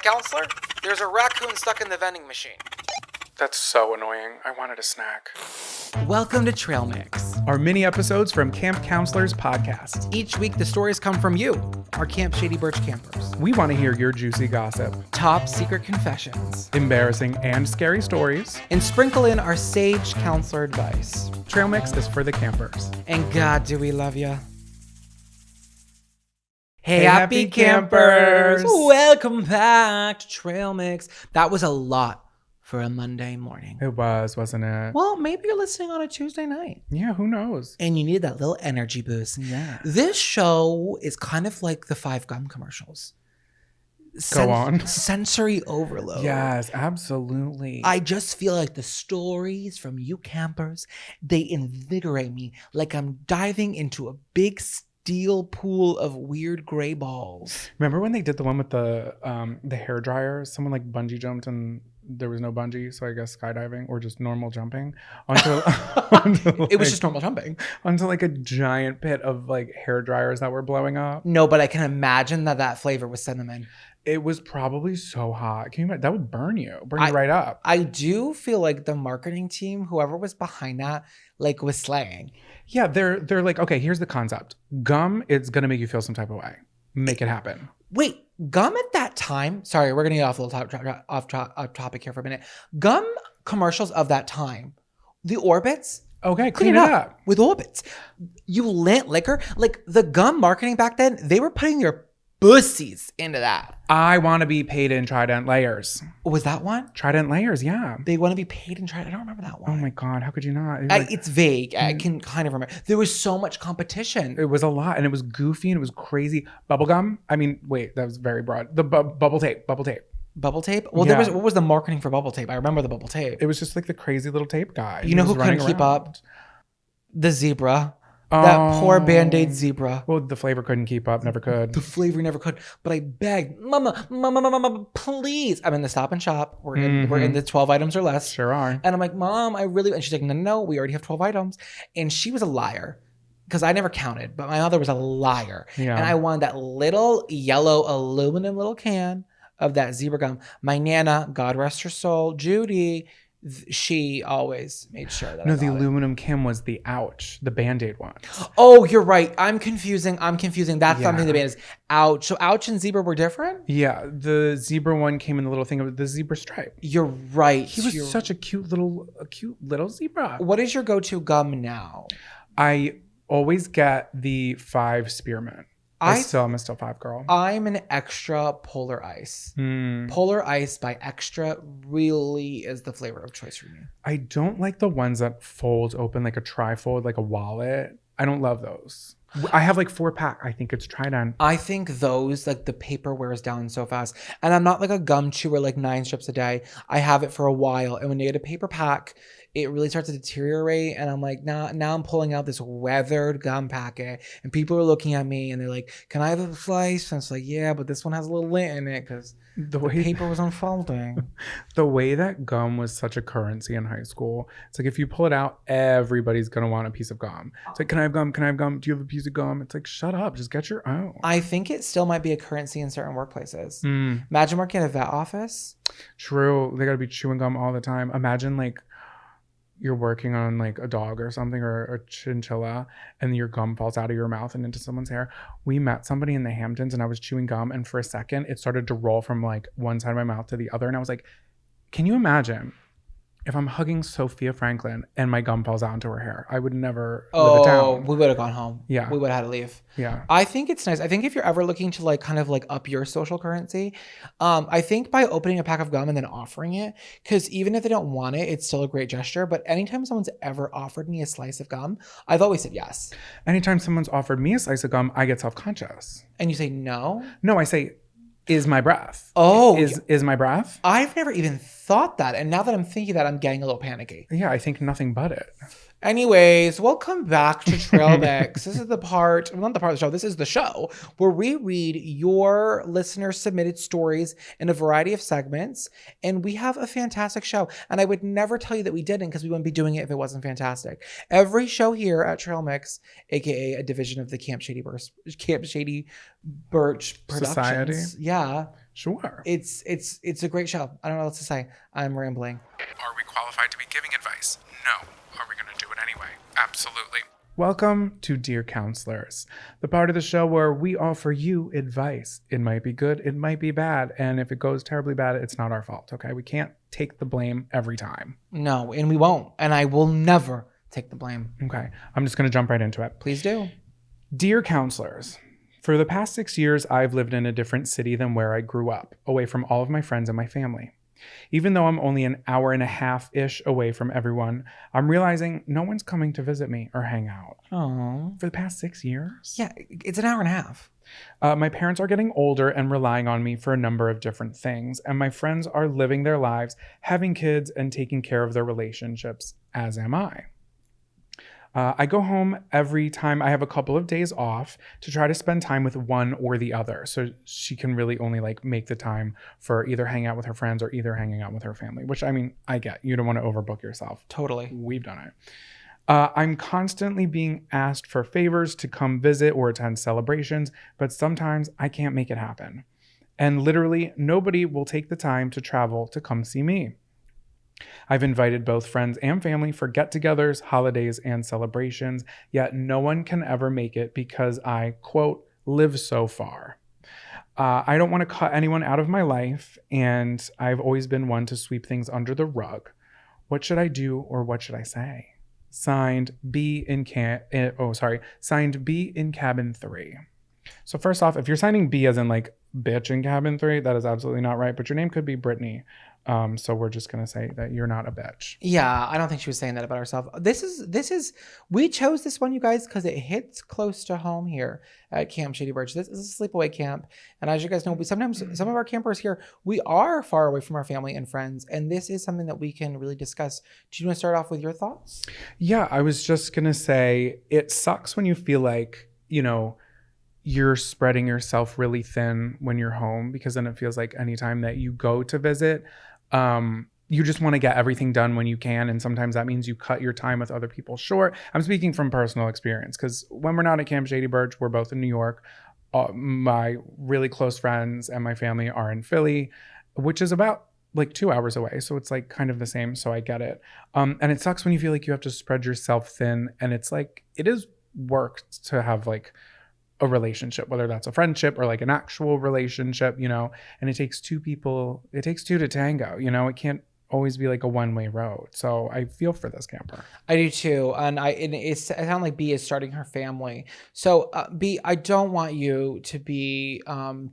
Counselor, there's a raccoon stuck in the vending machine. That's so annoying. I wanted a snack. Welcome to Trail Mix. Our mini episodes from Camp Counselors podcast. Each week, the stories come from you, our Camp Shady Birch campers. We want to hear your juicy gossip, Top secret confessions, embarrassing and scary stories. and sprinkle in our sage counselor advice. Trail Mix is for the campers. And God, do we love you. Hey, Hey, happy happy campers! campers. Welcome back to Trail Mix. That was a lot for a Monday morning. It was, wasn't it? Well, maybe you're listening on a Tuesday night Yeah, who knows? and you need that little energy boost. Yeah. This show is kind of like the 5 Gum commercials. Go on. Sensory overload. Yes, absolutely. I just feel like the stories from you campers, they invigorate me like I'm diving into a big steel pool of weird gray balls. Remember when they did the one with the hair dryer? Someone like bungee jumped and there was no bungee, so I guess skydiving or just normal jumping onto, It was just normal jumping. onto like a giant pit of like hair dryers that were blowing up. No, but I can imagine that flavor was cinnamon. It was probably so hot. Can you imagine? That would burn you right up. I do feel like the marketing team, whoever was behind that, like was slaying. Yeah, they're like, okay, here's the concept. Gum, it's gonna make you feel some type of way. Make it happen. Wait, gum at that time. Sorry, we're gonna get off a little off topic here for a minute. Gum commercials of that time, the Orbits. Okay, Clean it up with Orbits. You lint liquor, like the gum marketing back then. They were putting their pussies into that. I want to be paid in Trident layers. Was that one? Trident layers, yeah. They want to be paid and tried. I don't remember that Oh one. my God, how could you not? It's vague. I can kind of remember. There was so much competition. It was a lot, and it was goofy, and it was crazy. Bubblegum? I mean, wait, that was very broad. The bubble tape. Bubble tape? Well, Yeah. what was the marketing for bubble tape? I remember the bubble tape. It was just like the crazy little tape guy. You know who couldn't keep up? The zebra. That poor Band-Aid zebra. Well, the flavor couldn't keep up, never could. The flavor never could. But I begged, Mama, please. I'm in the Stop and Shop. We're in the 12 items or less. Sure are. And I'm like, Mom, I really. And she's like, no, we already have 12 items. And she was a liar because I never counted. But my mother was a liar. Yeah. And I wanted that little yellow aluminum little can of that zebra gum. My Nana, God rest her soul, Judy, she always made sure that. No, I the got it. aluminum Kim was the Ouch, the Band-Aid one. Oh, you're right. I'm confusing. That's something the Yeah. band is Ouch. So Ouch and Zebra were different? Yeah, the zebra one came in the little thing of the zebra stripe. You're right. He was such a cute little zebra. What is your go-to gum now? I always get the 5 spearmint. I'm still 5 girl. I'm an extra Polar Ice. Polar Ice by Extra really is the flavor of choice for me. I don't like the ones that fold open like a trifold, like a wallet. I don't love those. I have like 4-pack. I think it's Trident. I think those, like the paper wears down so fast. And I'm not like a gum chewer, like 9 strips a day. I have it for a while. And when you get a paper pack, it really starts to deteriorate. And I'm like, now I'm pulling out this weathered gum packet. And people are looking at me and they're like, can I have a slice? And it's like, yeah, but this one has a little lint in it because the paper was unfolding. The way that gum was such a currency in high school. It's like if you pull it out, everybody's going to want a piece of gum. It's like, can I have gum? Can I have gum? Do you have a piece of gum? It's like, shut up. Just get your own. I think it still might be a currency in certain workplaces. Imagine working at a vet office. True. They got to be chewing gum all the time. Imagine like you're working on like a dog or something or a chinchilla and your gum falls out of your mouth and into someone's hair. We met somebody in the Hamptons and I was chewing gum and for a second it started to roll from like one side of my mouth to the other. And I was like, can you imagine if I'm hugging Sophia Franklin and my gum falls out into her hair? I would never live it down. We would have gone home. Yeah. We would have had to leave. Yeah. I think it's nice. I think if you're ever looking to like kind of like up your social currency, I think by opening a pack of gum and then offering it, because even if they don't want it, it's still a great gesture. But anytime someone's ever offered me a slice of gum, I've always said yes. Anytime someone's offered me a slice of gum, I get self-conscious. And you say no? No, I say, is my breath. Oh. Is my breath? I've never even thought that. And now that I'm thinking that, I'm getting a little panicky. Yeah, I think nothing but it. Anyways, welcome back to Trail Mix. This is the part, well, not the part of the show, this is the show where we read your listener submitted stories in a variety of segments. And we have a fantastic show. And I would never tell you that we didn't because we wouldn't be doing it if it wasn't fantastic. Every show here at Trail Mix, aka a division of the Camp Shady Birch Productions. Society? Yeah. Sure. It's a great show. I don't know what else to say. I'm rambling. Are we qualified to be giving advice? No. Are we going to do it anyway? Absolutely. Welcome to Dear Counselors, the part of the show where we offer you advice. It might be good, it might be bad, and if it goes terribly bad, it's not our fault, okay? We can't take the blame every time. No, and we won't. And I will never take the blame. Okay, I'm just going to jump right into it. Please do. Dear Counselors, for the past 6 years, I've lived in a different city than where I grew up, away from all of my friends and my family. Even though I'm only an hour and a half-ish away from everyone, I'm realizing no one's coming to visit me or hang out. Oh. For the past 6 years? Yeah, it's an hour and a half. My parents are getting older and relying on me for a number of different things, and my friends are living their lives, having kids, and taking care of their relationships, as am I. I go home every time I have a couple of days off to try to spend time with one or the other. So she can really only like make the time for either hang out with her friends or either hanging out with her family, which I mean, I get. You don't want to overbook yourself. Totally. We've done it. I'm constantly being asked for favors to come visit or attend celebrations, but sometimes I can't make it happen. And literally nobody will take the time to travel to come see me. I've invited both friends and family for get-togethers, holidays, and celebrations, yet no one can ever make it because I, quote, live so far. I don't want to cut anyone out of my life, and I've always been one to sweep things under the rug. What should I do or what should I say? Signed B in signed B in cabin 3. So first off, if you're signing B as in like bitch in cabin 3, that is absolutely not right, but your name could be Brittany. So we're just going to say that you're not a bitch. Yeah, I don't think she was saying that about herself. We chose this one, you guys, because it hits close to home here at Camp Shady Birch. This is a sleepaway camp. And as you guys know, sometimes some of our campers here, we are far away from our family and friends. And this is something that we can really discuss. Do you want to start off with your thoughts? Yeah, I was just going to say it sucks when you feel like, you're spreading yourself really thin when you're home, because then it feels like anytime that you go to visit, you just want to get everything done when you can. And sometimes that means you cut your time with other people short. I'm speaking from personal experience because when we're not at Camp Shady Birch, we're both in New York. My really close friends and my family are in Philly, which is about like 2 hours away. So it's like kind of the same. So I get it. And it sucks when you feel like you have to spread yourself thin. And it's like, it is work to have like a relationship, whether that's a friendship or like an actual relationship, and it takes two people, it takes two to tango, it can't always be like a one-way road. So I feel for this camper. I do too. And it sounds like B is starting her family. So B, I don't want you to be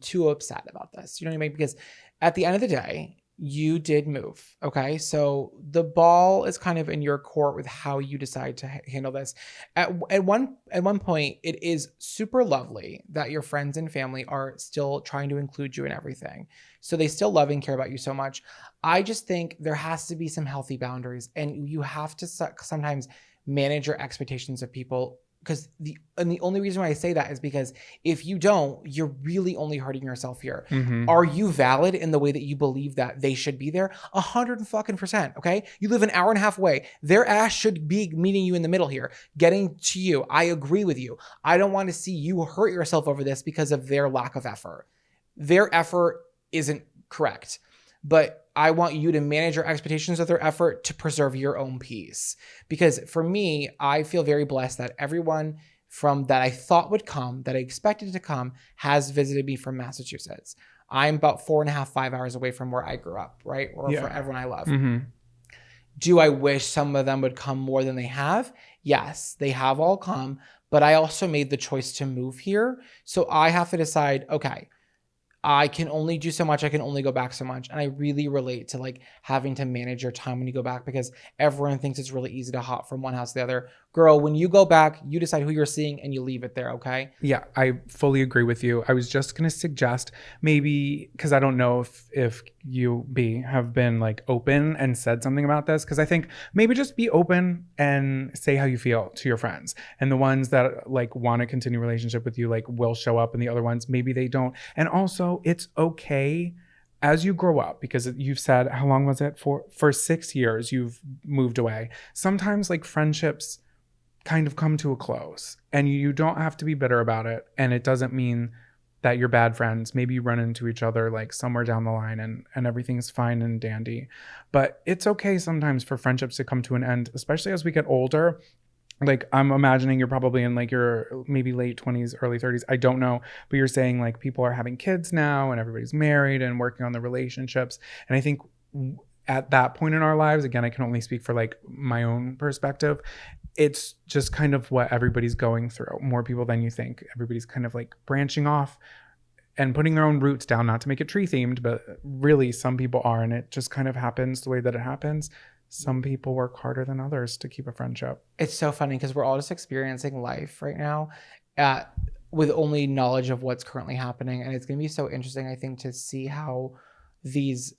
too upset about this. You know what I mean? Because at the end of the day, you did move. Okay. So the ball is kind of in your court with how you decide to handle this. At one point, it is super lovely that your friends and family are still trying to include you in everything. So they still love and care about you so much. I just think there has to be some healthy boundaries, and you have to sometimes manage your expectations of people. Because the only reason why I say that is because if you don't, you're really only hurting yourself here. Mm-hmm. Are you valid in the way that you believe that they should be there? 100%. Okay. You live an hour and a half away. Their ass should be meeting you in the middle here, getting to you. I agree with you. I don't want to see you hurt yourself over this because of their lack of effort. Their effort isn't correct, but I want you to manage your expectations of their effort to preserve your own peace. Because for me, I feel very blessed that everyone from that I thought would come, that I expected to come, has visited me from Massachusetts. I'm about 4.5, 5 hours away from where I grew up, right? Or for everyone I love. Mm-hmm. Do I wish some of them would come more than they have? Yes, they have all come, but I also made the choice to move here. So I have to decide, okay, I can only do so much. I can only go back so much. And I really relate to like having to manage your time when you go back, because everyone thinks it's really easy to hop from one house to the other. Girl, when you go back, you decide who you're seeing and you leave it there, okay? Yeah, I fully agree with you. I was just going to suggest maybe, because I don't know if you, B, have been like open and said something about this, because I think maybe just be open and say how you feel to your friends. And the ones that like want to continue a relationship with you like will show up, and the other ones, maybe they don't. And also, it's okay as you grow up, because you've said, how long was it? For 6 years, you've moved away. Sometimes like friendships kind of come to a close, and you don't have to be bitter about it. And it doesn't mean that you're bad friends. Maybe you run into each other like somewhere down the line and everything's fine and dandy. But it's okay sometimes for friendships to come to an end, especially as we get older. Like, I'm imagining you're probably in like your maybe late 20s, early 30s. I don't know. But you're saying like people are having kids now and everybody's married and working on the relationships. And I think at that point in our lives, again, I can only speak for like my own perspective. It's just kind of what everybody's going through. More people than you think. Everybody's kind of like branching off and putting their own roots down, not to make it tree themed, but really some people are. And it just kind of happens the way that it happens. Some people work harder than others to keep a friendship. It's so funny because we're all just experiencing life right now with only knowledge of what's currently happening. And it's going to be so interesting, I think, to see how these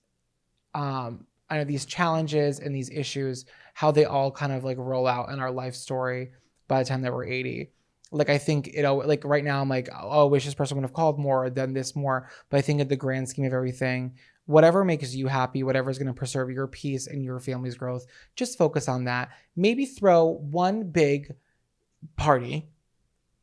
I know these challenges and these issues, how they all kind of like roll out in our life story by the time that we're 80. Like, I think, like right now I'm like, oh, I wish this person would have called more or done this more. But I think in the grand scheme of everything, whatever makes you happy, whatever is going to preserve your peace and your family's growth, just focus on that. Maybe throw one big party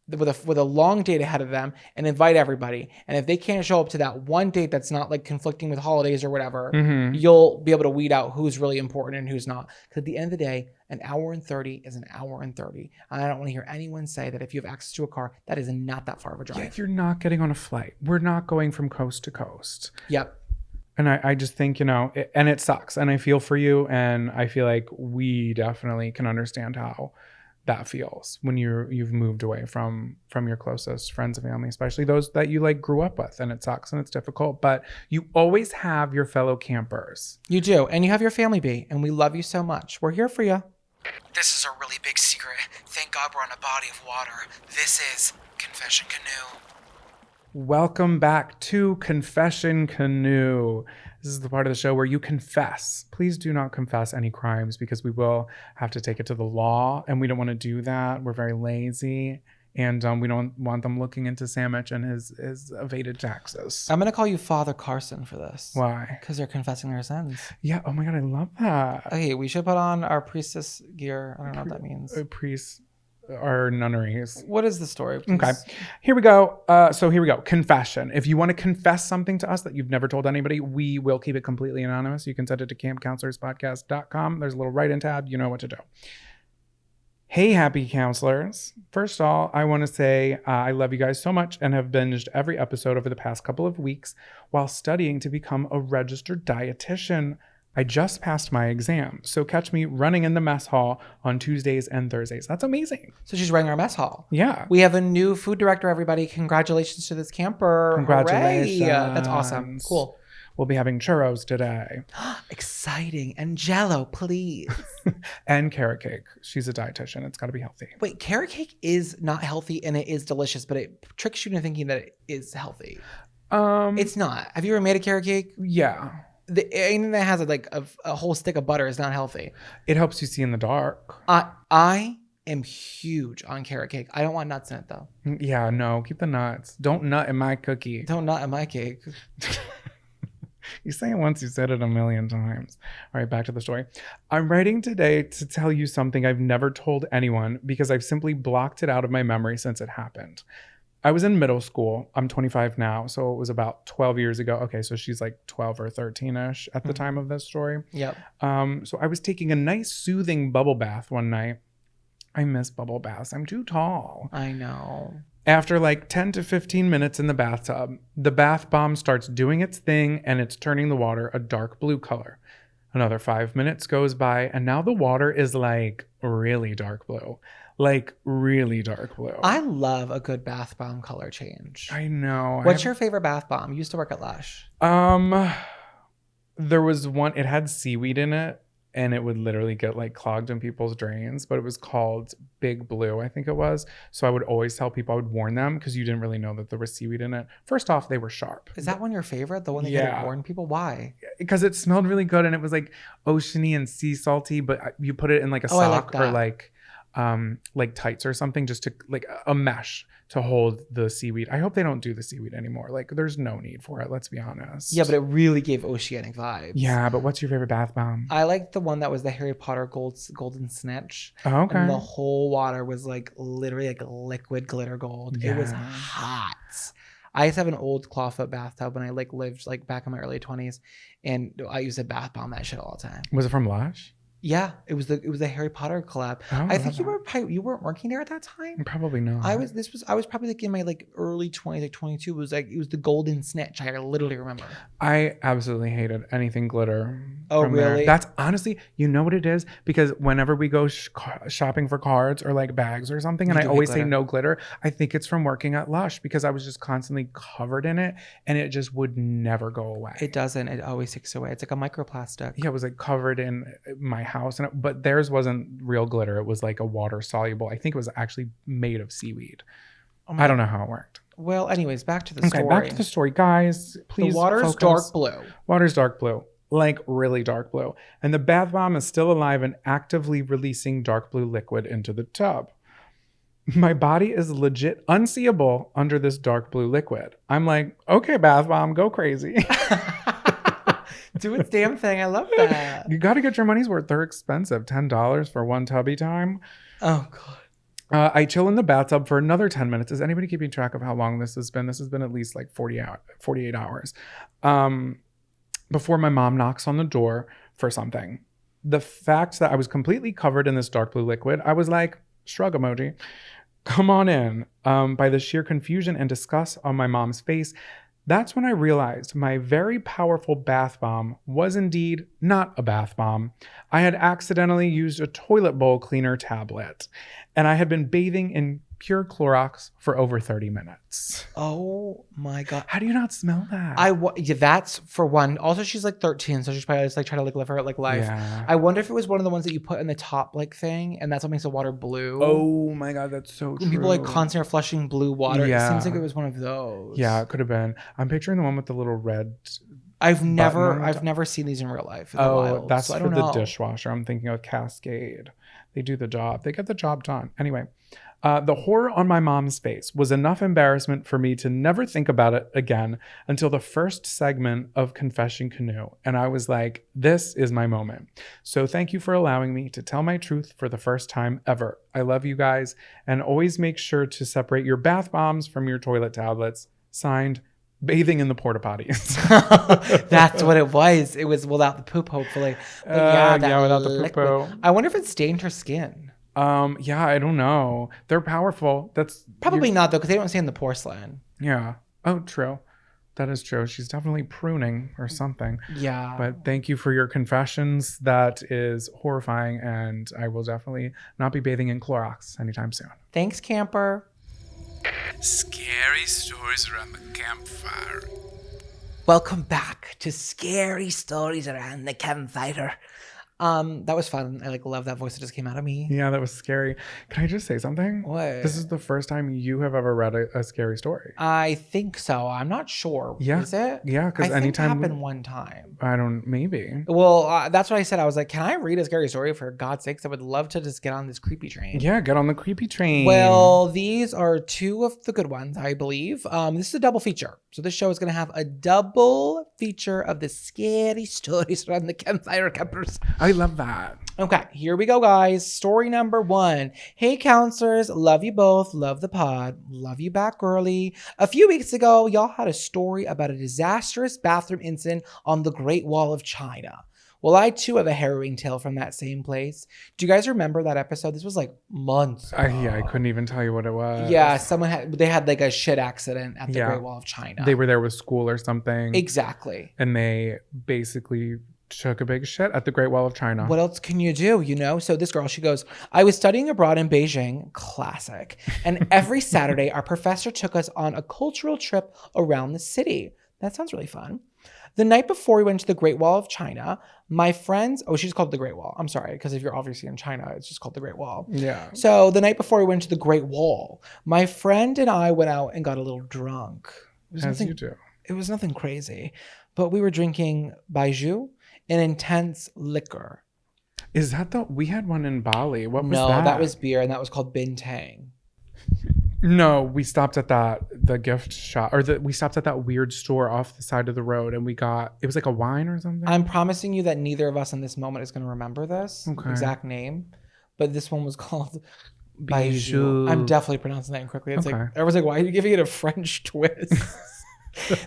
with a long date ahead of them and invite everybody. And if they can't show up to that one date that's not like conflicting with holidays or whatever, you'll be able to weed out who's really important and who's not. Because at the end of the day, an hour and 30 is an hour and 30. And I don't want to hear anyone say that if you have access to a car, that is not that far of a drive. Yeah, you're not getting on a flight. We're not going from coast to coast. Yep. And I just think, and it sucks. And I feel for you. And I feel like we definitely can understand how that feels when you've moved away from your closest friends and family, especially those that you like grew up with. And it sucks and it's difficult, but you always have your fellow campers. You do. And you have your family bee. And we love you so much. We're here for you. This is a really big secret. Thank God we're on a body of water. This is Confession Canoe. Welcome back to Confession Canoe. This is the part of the show where you confess. Please do not confess any crimes because we will have to take it to the law, and we don't want to do that. We're very lazy, and we don't want them looking into Sandwich and his evaded taxes. I'm going to call you Father Carson for this. Why? Because they're confessing their sins. Yeah. Oh my God, I love that. Okay, we should put on our priestess gear. I don't know what that means. Priests are nunneries. What is the story, please? Okay, here we go. So here we go. Confession. If you want to confess something to us that you've never told anybody, we will keep it completely anonymous. You can send it to campcounselorspodcast.com. There's a little write-in tab. You know what to do. Hey, happy counselors. First of all, I want to say I love you guys so much and have binged every episode over the past couple of weeks while studying to become a registered dietitian. I just passed my exam, so catch me running in the mess hall on Tuesdays and Thursdays. That's amazing. So she's running our mess hall. Yeah. We have a new food director, everybody. Congratulations to this camper. Congratulations. Hooray. That's awesome. Cool. We'll be having churros today. Exciting. And Jell-O, please. And carrot cake. She's a dietitian. It's got to be healthy. Wait, carrot cake is not healthy and it is delicious, but it tricks you into thinking that it is healthy. It's not. Have you ever made a carrot cake? Yeah. Anything that has a whole stick of butter is not healthy. It helps you see in the dark. I am huge on carrot cake. I don't want nuts in it though. Yeah, no, keep the nuts. Don't nut in my cookie. Don't nut in my cake. You say it once, you said it a million times. All right, back to the story. I'm writing today to tell you something I've never told anyone because I've simply blocked it out of my memory since it happened. I was in middle school. I'm 25 now, so it was about 12 years ago. Okay, so she's like 12 or 13-ish at the time of this story. Yep. So I was taking a nice soothing bubble bath one night. I miss bubble baths. I'm too tall. I know. After like 10 to 15 minutes in the bathtub, the bath bomb starts doing its thing and it's turning the water a dark blue color. Another 5 minutes goes by and now the water is like really dark blue. Like really dark blue. I love a good bath bomb color change. I know. What's your favorite bath bomb? You used to work at Lush. There was one, it had seaweed in it and it would literally get like clogged in people's drains, but it was called Big Blue, I think it was. So I would always tell people, I would warn them because you didn't really know that there was seaweed in it. First off, they were sharp. Is that one your favorite? The one that you had to warn people? Why? Because it smelled really good and it was like oceany and sea salty, but you put it in like a sock or like tights or something, just to like a mesh to hold the seaweed. I hope they don't do the seaweed anymore. Like there's no need for it. Let's be honest. Yeah, but it really gave oceanic vibes. Yeah, but what's your favorite bath bomb? I like the one that was the Harry Potter golden snitch. Oh, okay. And the whole water was like literally like liquid glitter gold. Yeah. It was hot. I used to have an old clawfoot bathtub when I like lived like back in my early 20s, and I used to bath bomb that shit all the time. Was it from Lush? Yeah, it was the Harry Potter collab. Oh, I think you weren't working there at that time. Probably not. I was probably like in my like early 20s, like 22. It was the golden snitch. I literally remember. I absolutely hated anything glitter. Oh, from there. really? That's honestly, you know what it is? Because whenever we go shopping for cards or like bags or something, and I always say no glitter, I think it's from working at Lush because I was just constantly covered in it and it just would never go away. It doesn't. It always takes away. It's like a microplastic. Yeah, it was like covered in my house, but theirs wasn't real glitter. It was like a water soluble. I think it was actually made of seaweed. I don't know how it worked. Well, anyways, back to the story. Okay, back to the story, guys. Please, the water's focus. dark blue. Water's dark blue, like really dark blue, and the bath bomb is still alive and actively releasing dark blue liquid into the tub. My body is legit unseeable under this dark blue liquid. I'm like, okay, bath bomb, go crazy. Do its damn thing. I love that. You got to get your money's worth. They're expensive. $10 for one tubby time. Oh, God. I chill in the bathtub for another 10 minutes. Is anybody keeping track of how long this has been? This has been at least like 48 hours. Before my mom knocks on the door for something. The fact that I was completely covered in this dark blue liquid, I was like, shrug emoji. Come on in. By the sheer confusion and disgust on my mom's face, that's when I realized my very powerful bath bomb was indeed not a bath bomb. I had accidentally used a toilet bowl cleaner tablet, and I had been bathing in pure Clorox for over 30 minutes. Oh my God. How do you not smell that? Yeah, that's for one. Also, she's like 13, so she's probably just like trying to like live her like life. Yeah. I wonder if it was one of the ones that you put in the top like thing, and that's what makes the water blue. Oh my God, that's so true. People like constantly are flushing blue water. Yeah. It seems like it was one of those. Yeah, it could have been. I'm picturing the one with the little red. I've never seen these in real life. In the wild, that's so for the dishwasher. I'm thinking of Cascade. They do the job. They get the job done. Anyway, the horror on my mom's face was enough embarrassment for me to never think about it again until the first segment of Confession Canoe. And I was like, this is my moment. So thank you for allowing me to tell my truth for the first time ever. I love you guys. And always make sure to separate your bath bombs from your toilet tablets. Signed, bathing in the porta potties. That's what it was. It was without the poop, hopefully. But yeah, without the poo. I wonder if it stained her skin. Yeah, I don't know. They're powerful. That's probably not though, because they don't stain the porcelain. Yeah. Oh, true. That is true. She's definitely pruning or something. Yeah. But thank you for your confessions. That is horrifying, and I will definitely not be bathing in Clorox anytime soon. Thanks, camper. Scary stories around the campfire. Welcome back to Scary Stories Around the Campfire. That was fun. I like love that voice that just came out of me. Yeah, that was scary. Can I just say something? What? This is the first time you have ever read a scary story. I think so. I'm not sure. Yeah. Is it? Yeah, because anytime it happened one time. I don't. Maybe. Well, that's what I said. I was like, can I read a scary story for God's sakes? I would love to just get on this creepy train. Yeah, get on the creepy train. Well, these are two of the good ones, I believe. This is a double feature. So this show is going to have a double feature of the scary stories around the campfire campers. I love that. Okay, here we go, guys. Story number 1. Hey, counselors. Love you both. Love the pod. Love you back, girly. A few weeks ago, y'all had a story about a disastrous bathroom incident on the Great Wall of China. Well, I too have a harrowing tale from that same place. Do you guys remember that episode? This was like months ago. I couldn't even tell you what it was. Yeah, they had like a shit accident at the Great Wall of China. They were there with school or something. Exactly. And they basically took a big shit at the Great Wall of China. What else can you do, you know? So this girl, she goes, I was studying abroad in Beijing, classic. And every Saturday, our professor took us on a cultural trip around the city. That sounds really fun. The night before we went to the Great Wall of China, my friends, she's called the Great Wall. I'm sorry, because if you're obviously in China, it's just called the Great Wall. Yeah. So the night before we went to the Great Wall, my friend and I went out and got a little drunk. As you do. It was nothing crazy, but we were drinking baijiu, an intense liquor. Is that we had one in Bali. What was that? No, that was beer, and that was called bintang. No, we stopped at the gift shop, we stopped at that weird store off the side of the road, and it was like a wine or something. I'm promising you that neither of us in this moment is going to remember this exact name, but this one was called Bijou. I'm definitely pronouncing that incorrectly. It's Okay. like, I was like, why are you giving it a French twist?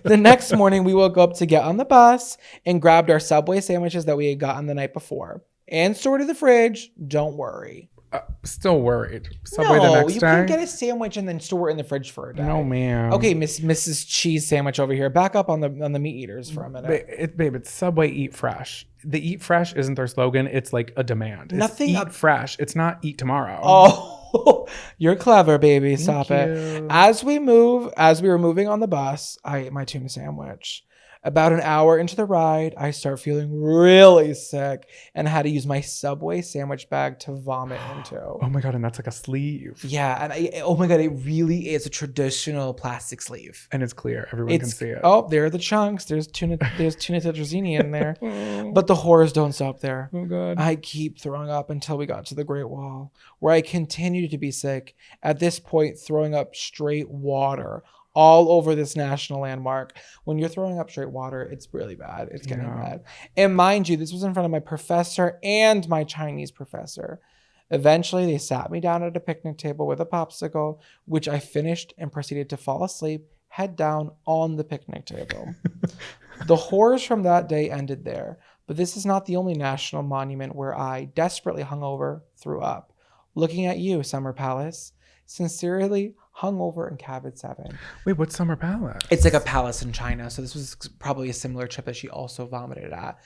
The next morning, we woke up to get on the bus and grabbed our Subway sandwiches that we had gotten the night before and stored in the fridge. Don't worry. Still worried. Subway the next you day? can get a sandwich and then store it in the fridge for a day. No, ma'am. Okay, Mrs. Cheese Sandwich over here. Back up on the meat eaters for a minute. Babe, it's Subway Eat Fresh. The Eat Fresh isn't their slogan. It's like a demand. Nothing Eat fresh. It's not eat tomorrow. Oh, you're clever, baby. Stop Thank it. you. As we were moving on the bus, I ate my tuna sandwich. About an hour into the ride, I start feeling really sick and had to use my Subway sandwich bag to vomit into. Oh my God, and that's like a sleeve. Yeah, and oh my God, it really is a traditional plastic sleeve. And it's clear. Everyone can see it. Oh, there are the chunks. There's tuna tetrazzini in there. But the horrors don't stop there. Oh God. I keep throwing up until we got to the Great Wall, where I continued to be sick. At this point, throwing up straight water all over this national landmark. When you're throwing up straight water, it's really bad. It's getting bad. And mind you, this was in front of my professor and my Chinese professor. Eventually, they sat me down at a picnic table with a popsicle, which I finished and proceeded to fall asleep, head down on the picnic table. The horrors from that day ended there, but this is not the only national monument where I, desperately hungover, threw up. Looking at you, Summer Palace. Sincerely, hungover in Cabin 7. Wait, what's Summer Palace? It's like a palace in China, so this was probably a similar trip that she also vomited at.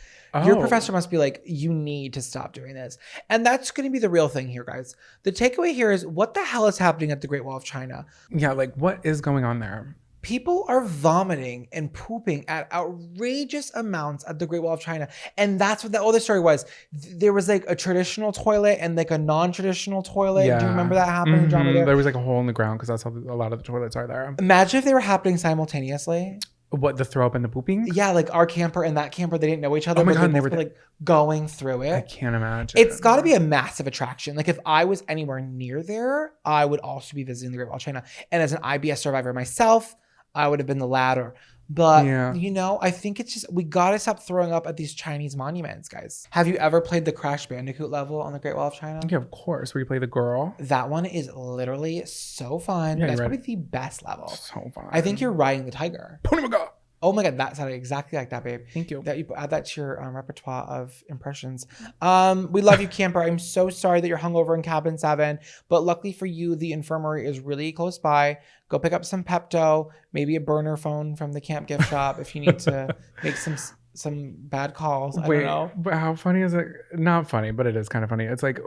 Your professor must be like, you need to stop doing this. And that's going to be the real thing here, guys. The takeaway here is, what the hell is happening at the Great Wall of China? Yeah, like what is going on there? People are vomiting and pooping at outrageous amounts at the Great Wall of China. And that's what the other story was. There was like a traditional toilet and like a non-traditional toilet. Yeah. Do you remember that happening, John? There was like a hole in the ground because that's how a lot of the toilets are there. Imagine if they were happening simultaneously. What, the throw up and the pooping? Yeah, like our camper and that camper, they didn't know each other. Oh my but God, they they were were like going through it. I can't imagine. It's got to be a massive attraction. Like if I was anywhere near there, I would also be visiting the Great Wall of China. And as an IBS survivor myself, I would have been the latter. But, you know, I think it's just, we got to stop throwing up at these Chinese monuments, guys. Have you ever played the Crash Bandicoot level on the Great Wall of China? Yeah, of course. Where you play the girl. That one is literally so fun. Yeah, That's you're probably right. the best level. So fun. I think you're riding the tiger. Pony my God. Oh my God, that sounded exactly like that, babe. Thank you. That you add that to your repertoire of impressions. We love you, camper. I'm so sorry that you're hungover in Cabin 7, but luckily for you, the infirmary is really close by. Go pick up some Pepto, maybe a burner phone from the camp gift shop if you need to make some bad calls. I don't know. But how funny is it? Not funny, but it is kind of funny. It's like,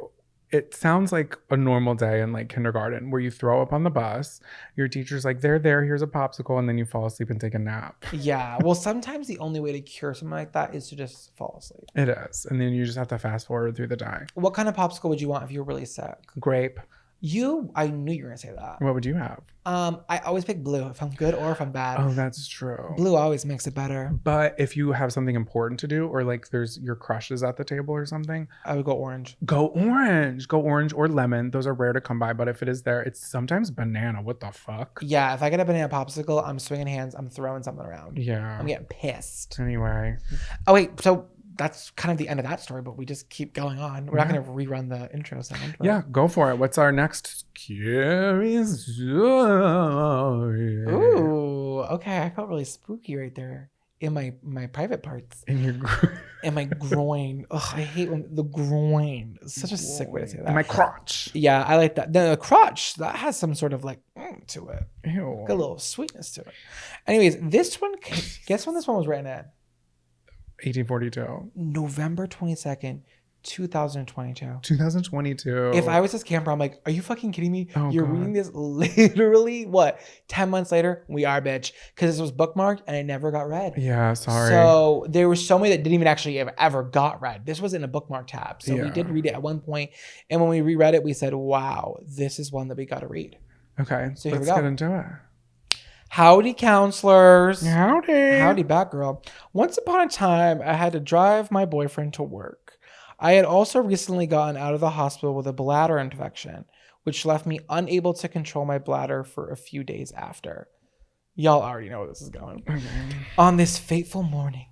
it sounds like a normal day in like kindergarten where you throw up on the bus. Your teacher's like, there, here's a popsicle. And then you fall asleep and take a nap. Yeah. Well, sometimes the only way to cure something like that is to just fall asleep. It is. And then you just have to fast forward through the day. What kind of popsicle would you want if you were really sick? Grape. I knew you were going to say that. What would you have? I always pick blue if I'm good or if I'm bad. Oh, that's true. Blue always makes it better. But if you have something important to do, or like there's your crushes at the table or something, I would go orange. go orange. Go orange or lemon. Those are rare to come by, but if it is there, it's sometimes banana. What the fuck? Yeah, if I get a banana popsicle, I'm swinging hands. I'm throwing something around. Yeah. I'm getting pissed. Anyway. Oh, wait. So that's kind of the end of that story, but we just keep going on. We're not going to rerun the intro sound. Right? Yeah, go for it. What's our next scary story? Ooh, okay. I felt really spooky right there in my private parts. In your In my groin. Ugh, I hate when the groin. It's such a sick way to say that. in my crotch. Yeah, I like that. The crotch, that has some sort of like to it. Ew. Got a little sweetness to it. Anyways, this one, guess when this one was written in? 1842. November 22nd, 2022. 2022. If I was this camper, I'm like, are you fucking kidding me? Oh, You're God. reading this literally, 10 months later? We are, bitch. Because this was bookmarked and it never got read. Yeah, sorry. So there were so many that didn't even actually ever got read. This was in a bookmark tab. So we did read it at one point. And when we reread it, we said, wow, this is one that we got to read. Okay, So here we let's go. get into it. Howdy, counselors. Howdy. Howdy, Batgirl. Once upon a time, I had to drive my boyfriend to work. I had also recently gotten out of the hospital with a bladder infection, which left me unable to control my bladder for a few days after. Y'all already know where this is going. Okay. On this fateful morning,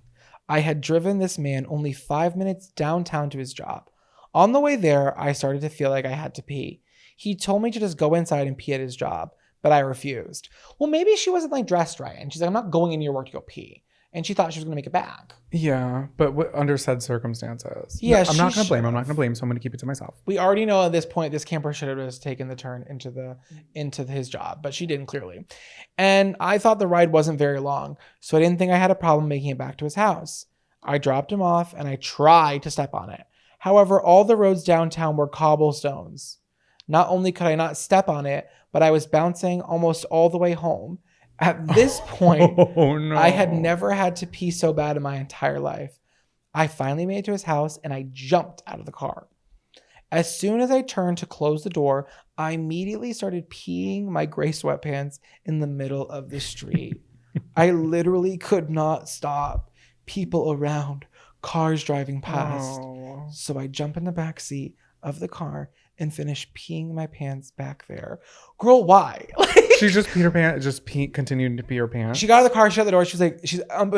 I had driven this man only 5 minutes downtown to his job. On the way there, I started to feel like I had to pee. He told me to just go inside and pee at his job, but I refused. Well, maybe she wasn't like dressed right. And she's like, I'm not going into your work to go pee. And she thought she was going to make it back. Yeah, but under said circumstances. Yeah, I'm not going to blame. should've. I'm not going to blame, so I'm going to keep it to myself. We already know at this point this camper should have just taken the turn into his job, but she didn't clearly. And I thought the ride wasn't very long, so I didn't think I had a problem making it back to his house. I dropped him off and I tried to step on it. However, all the roads downtown were cobblestones. Not only could I not step on it, but I was bouncing almost all the way home. At this point, no. I had never had to pee so bad in my entire life. I finally made it to his house and I jumped out of the car. As soon as I turned to close the door, I immediately started peeing my gray sweatpants in the middle of the street. I literally could not stop. People around, cars driving past. Oh. So I jump in the back seat of the car and finish peeing my pants back there. Girl, why? She just peed her pants, continued to pee her pants. She got out of the car, shut the door. I'm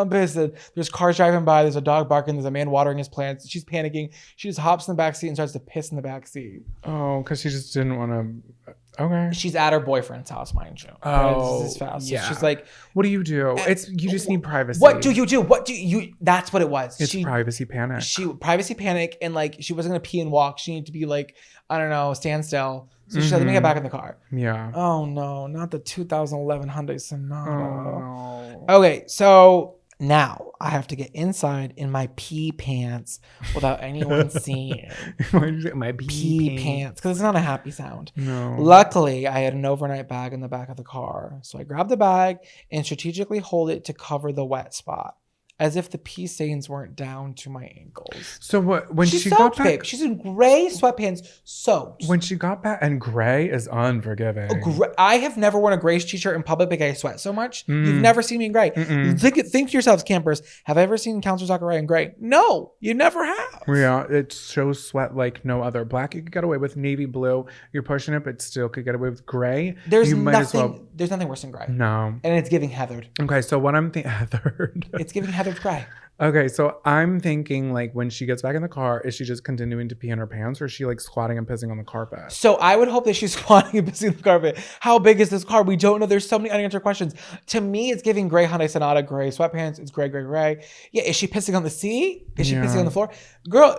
pissed. There's cars driving by. There's a dog barking. There's a man watering his plants. She's panicking. She just hops in the back seat and starts to piss in the back seat. Oh, because she just didn't want to. Okay. She's at her boyfriend's house, mind you. Oh, This is fast. yeah. So she's like, what do? You just need privacy. what do you do? That's what it was. It's privacy panic. Privacy panic, and like she wasn't gonna pee and walk. She needed to be like, I don't know, stand still. So she had to make it back in the car. Yeah. Oh no, not the 2011 Hyundai Sonata. Oh. Okay, so now I have to get inside in my pee pants without anyone seeing. My Pee pants, because it's not a happy sound. No. Luckily, I had an overnight bag in the back of the car. So I grabbed the bag and strategically hold it to cover the wet spot, as if the pee stains weren't down to my ankles. So when She's she soaked, got back, babe. She's in gray sweatpants, soaked. when she got back, and gray is unforgiving. I have never worn a gray t-shirt in public because I sweat so much. You've never seen me in gray. Think to yourselves, campers, have I ever seen Counselor Zachariah in gray? No, you never have. Yeah, it shows sweat like no other. Black, you could get away with. Navy blue, you're pushing it, but still could get away with. Gray, There's you might as nothing. well. There's nothing worse than gray. No. And it's giving heathered. Okay, so what I'm thinking, Heathered. It's giving heathered gray. Okay, so I'm thinking like when she gets back in the car, is she just continuing to pee in her pants, or is she like squatting and pissing on the carpet? So I would hope that she's squatting and pissing on the carpet. How big is this car? We don't know. There's so many unanswered questions. To me, it's giving gray Hyundai Sonata, gray sweatpants. It's gray, gray, gray. Yeah, is she pissing on the seat? Is she pissing on the floor? Girl,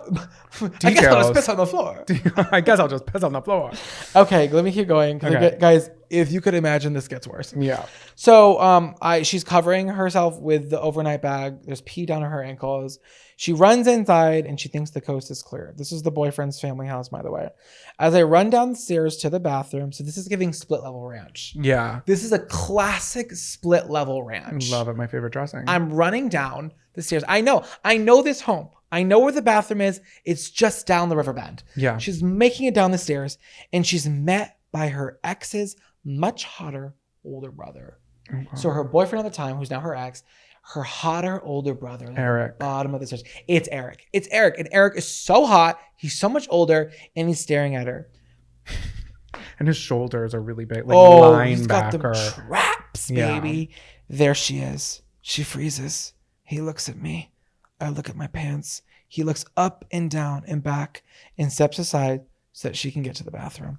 I guess I'll just piss on the floor. I guess I'll just piss on the floor. Okay, let me keep going. Okay. Guys, if you could imagine, this gets worse. Yeah. So she's covering herself with the overnight bag. There's pee down to her ankles. She runs inside and she thinks the coast is clear. This is the boyfriend's family house, by the way. As I run down the stairs to the bathroom, so this is giving split level ranch. Yeah. This is a classic split level ranch. Love it. My favorite dressing. I'm running down the stairs. I know this home. I know where the bathroom is. It's just down the river bend. Yeah. She's making it down the stairs and she's met by her ex's much hotter older brother. Okay. So her boyfriend at the time, who's now her ex, her hotter older brother, Eric. at the bottom of the stairs. It's Eric. And Eric is so hot. He's so much older, and he's staring at her. And his shoulders are really big, like he's got them linebacker. traps, baby. Yeah. There she is. She freezes. He looks at me. I look at my pants. He looks up and down and back and steps aside so that she can get to the bathroom.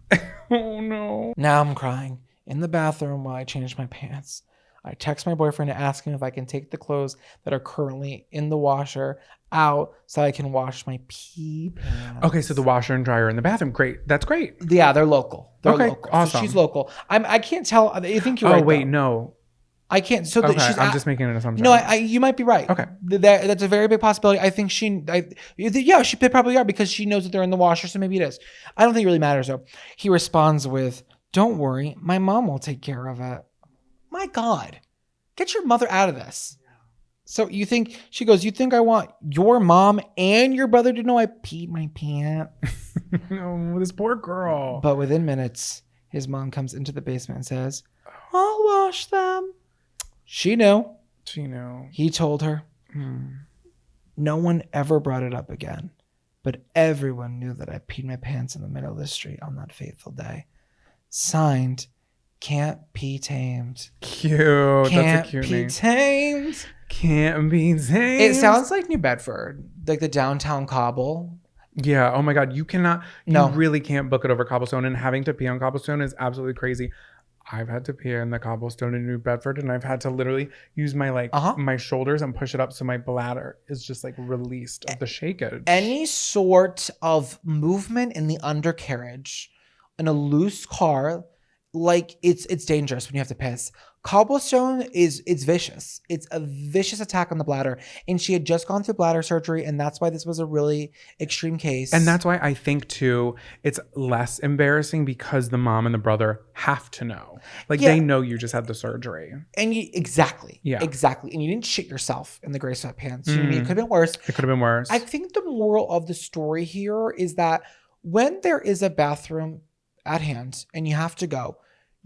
Oh no. Now I'm crying in the bathroom while I change my pants. I text my boyfriend to ask him if I can take the clothes that are currently in the washer out so I can wash my pee pants. Okay, so the washer and dryer in the bathroom. Great. That's great. Yeah, they're local. They're Okay, local. awesome. So she's local. I can't tell. I think you're right. Oh wait, though. no. I can't. So Okay, she's I'm just making an assumption. No, you might be right. Okay. That's a very big possibility. I think she probably are because she knows that they're in the washer, so maybe it is. I don't think it really matters though. He responds with, "Don't worry, my mom will take care of it." My God, get your mother out of this. So she goes, "You think I want your mom and your brother to know I peed my pants?" No, this poor girl. But within minutes, his mom comes into the basement and says, "I'll wash them." She knew. She knew. He told her. No one ever brought it up again, but everyone knew that I peed my pants in the middle of the street on that fateful day. Signed, Can't Be Tamed. Cute. Can't That's a cute be name. tamed. Can't be tamed. It sounds like New Bedford, like the downtown cobble. Yeah. Oh my God. You cannot, No. you really can't book it over cobblestone. And having to pee on cobblestone is absolutely crazy. I've had to pee in the cobblestone in New Bedford, and I've had to literally use my my shoulders and push it up so my bladder is just like released of the shakeage. Any sort of movement in the undercarriage in a loose car, like it's dangerous when you have to piss. Cobblestone it's vicious. It's a vicious attack on the bladder. And she had just gone through bladder surgery, and that's why this was a really extreme case. And that's why I think too, it's less embarrassing because the mom and the brother have to know. Like they know you just had the surgery. And you exactly. Yeah. Exactly. And you didn't shit yourself in the gray sweatpants. You know what I mean? It could have been worse. It could have been worse. I think the moral of the story here is that when there is a bathroom at hand and you have to go,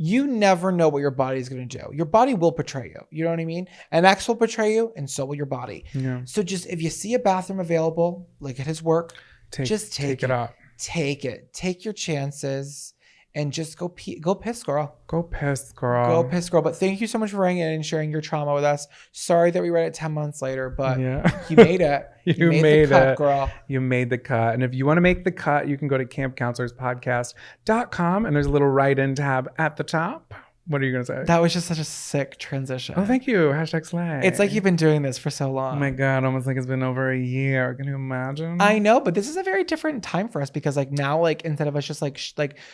you never know what your body is going to do. Your body will betray you. You know what I mean? An ex will betray you, and so will your body. Yeah. So just if you see a bathroom available, like at his work, just take it up. Take it. Take your chances and just go piss, girl. Go piss, girl. Go piss, girl. But thank you so much for writing in and sharing your trauma with us. Sorry that we read it 10 months later, but you made it. You made the cut, it, girl. You made the cut. And if you want to make the cut, you can go to campcounselorspodcast.com, and there's a little write-in tab at the top. What are you going to say? That was just such a sick transition. Oh, thank you. #slay. It's like you've been doing this for so long. Oh my God. Almost like it's been over a year. Can you imagine? I know, but this is a very different time for us because like now, like instead of us just like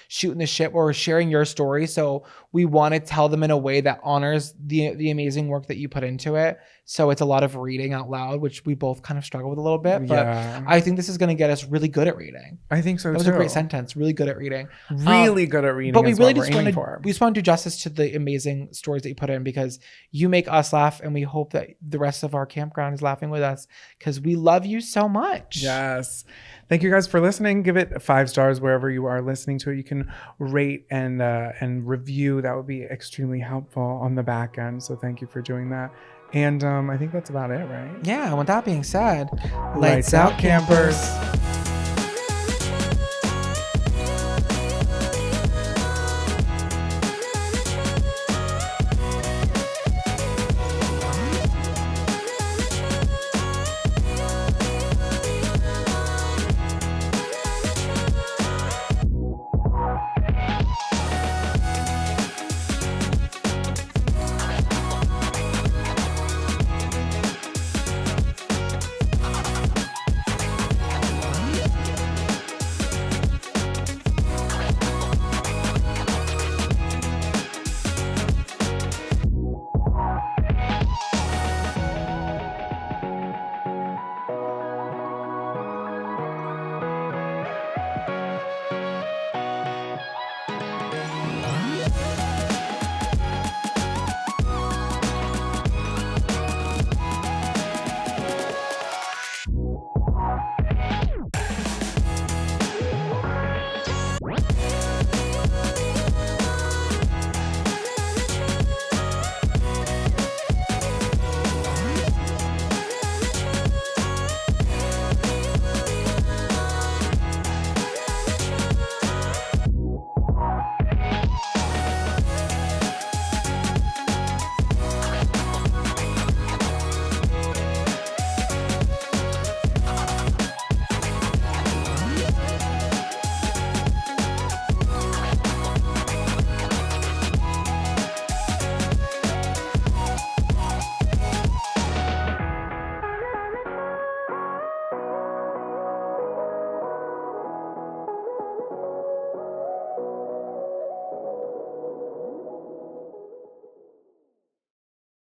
shooting the shit, we're sharing your story. So we want to tell them in a way that honors the amazing work that you put into it. So it's a lot of reading out loud, which we both kind of struggle with a little bit. But I think this is going to get us really good at reading. I think so too. That was a great sentence. Really good at reading. Really good at reading. But we really just want to do justice to the amazing stories that you put in because you make us laugh, and we hope that the rest of our campground is laughing with us because we love you so much. Yes. Thank you guys for listening. Give it 5 stars wherever you are listening to it. You can rate and review. That would be extremely helpful on the back end. So thank you for doing that. And I think that's about it, right? Yeah. With that being said, Lights out, campers.